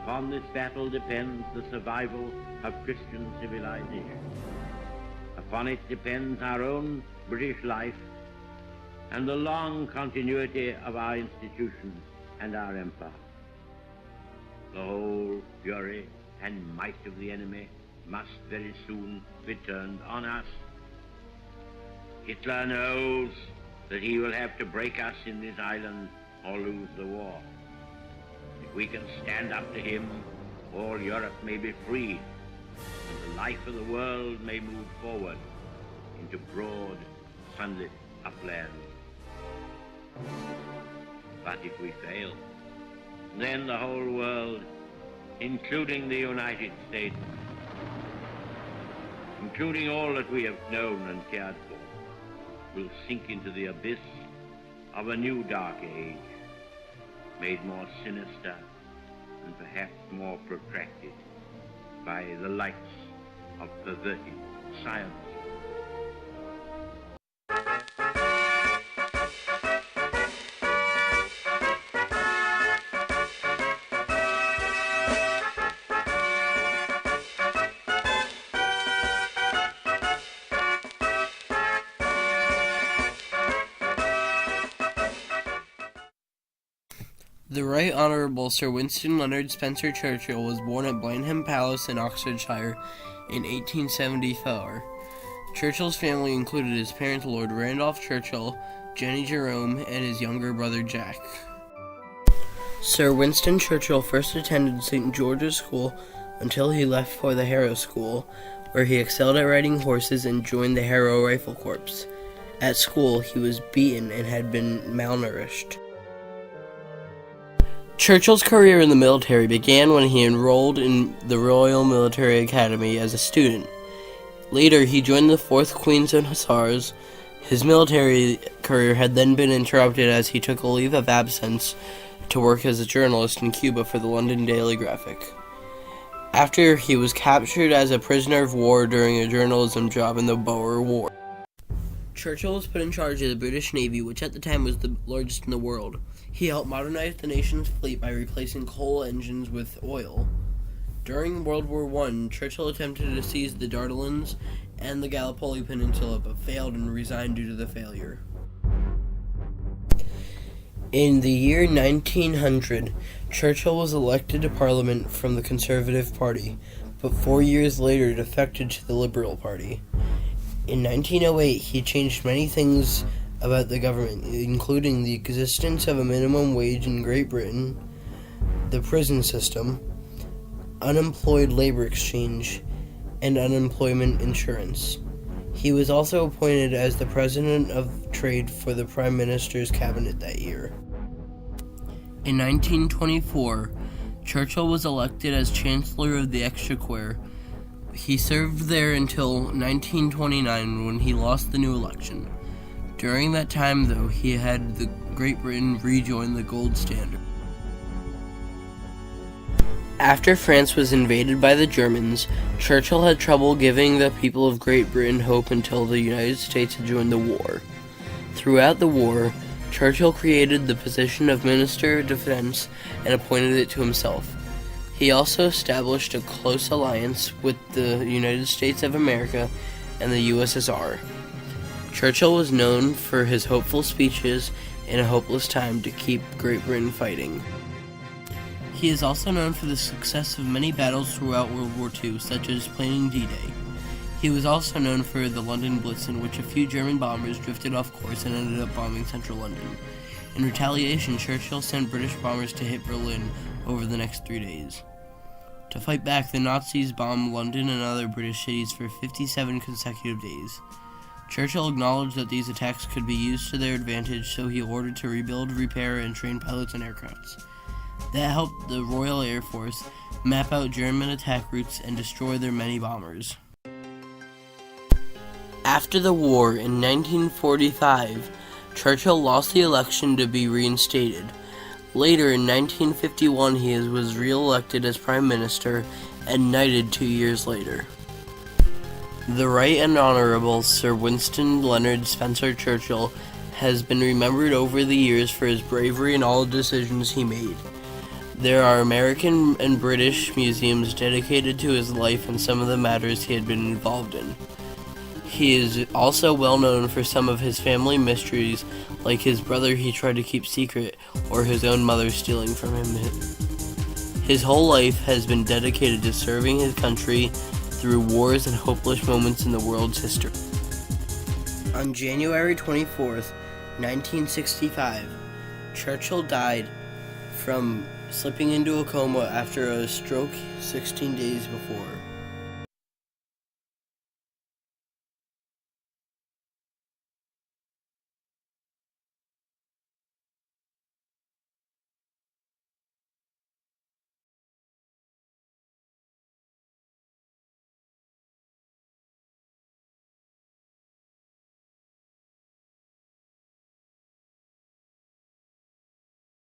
Upon this battle depends the survival of Christian civilization. Upon it depends our own British life and the long continuity of our institutions and our empire. The whole fury and might of the enemy must very soon be turned on us. Hitler knows that he will have to break us in this island or lose the war. If we can stand up to him, all Europe may be freed, and the life of the world may move forward into broad, sunlit uplands. But if we fail, then the whole world, including the United States, including all that we have known and cared for, will sink into the abyss of a new dark age, made more sinister and perhaps more protracted by the lights of perverted science. The Right Honourable Sir Winston Leonard Spencer Churchill was born at Blenheim Palace in Oxfordshire in 1874. Churchill's family included his parents Lord Randolph Churchill, Jenny Jerome, and his younger brother Jack. Sir Winston Churchill first attended St. George's School until he left for the Harrow School, where he excelled at riding horses and joined the Harrow Rifle Corps. At school, he was beaten and had been malnourished. Churchill's career in the military began when he enrolled in the Royal Military Academy as a student. Later, he joined the 4th Queensland Hussars. His military career had then been interrupted as he took a leave of absence to work as a journalist in Cuba for the London Daily Graphic. After, he was captured as a prisoner of war during a journalism job in the Boer War. Churchill was put in charge of the British Navy, which at the time was the largest in the world. He helped modernize the nation's fleet by replacing coal engines with oil. During World War I, Churchill attempted to seize the Dardanelles and the Gallipoli Peninsula, but failed and resigned due to the failure. In the year 1900, Churchill was elected to Parliament from the Conservative Party, but 4 years later defected to the Liberal Party. In 1908, he changed many things about the government, including the existence of a minimum wage in Great Britain, the prison system, unemployed labor exchange, and unemployment insurance. He was also appointed as the President of Trade for the Prime Minister's cabinet that year. In 1924, Churchill was elected as Chancellor of the Exchequer. He served there until 1929 when he lost the new election. During that time, though, he had Great Britain rejoin the gold standard. After France was invaded by the Germans, Churchill had trouble giving the people of Great Britain hope until the United States had joined the war. Throughout the war, Churchill created the position of Minister of Defense and appointed it to himself. He also established a close alliance with the United States of America and the USSR. Churchill was known for his hopeful speeches in a hopeless time to keep Great Britain fighting. He is also known for the success of many battles throughout World War II, such as planning D-Day. He was also known for the London Blitz, in which a few German bombers drifted off course and ended up bombing central London. In retaliation, Churchill sent British bombers to hit Berlin over the next 3 days. To fight back, the Nazis bombed London and other British cities for 57 consecutive days. Churchill acknowledged that these attacks could be used to their advantage, so he ordered to rebuild, repair, and train pilots and aircrafts. That helped the Royal Air Force map out German attack routes and destroy their many bombers. After the war, in 1945, Churchill lost the election to be reinstated. Later, in 1951, he was re-elected as Prime Minister and knighted 2 years later. The Right and Honourable Sir Winston Leonard Spencer Churchill has been remembered over the years for his bravery in all the decisions he made. There are American and British museums dedicated to his life and some of the matters he had been involved in. He is also well known for some of his family mysteries, like his brother he tried to keep secret, or his own mother stealing from him. His whole life has been dedicated to serving his country through wars and hopeless moments in the world's history. On January 24th, 1965, Churchill died from slipping into a coma after a stroke 16 days before.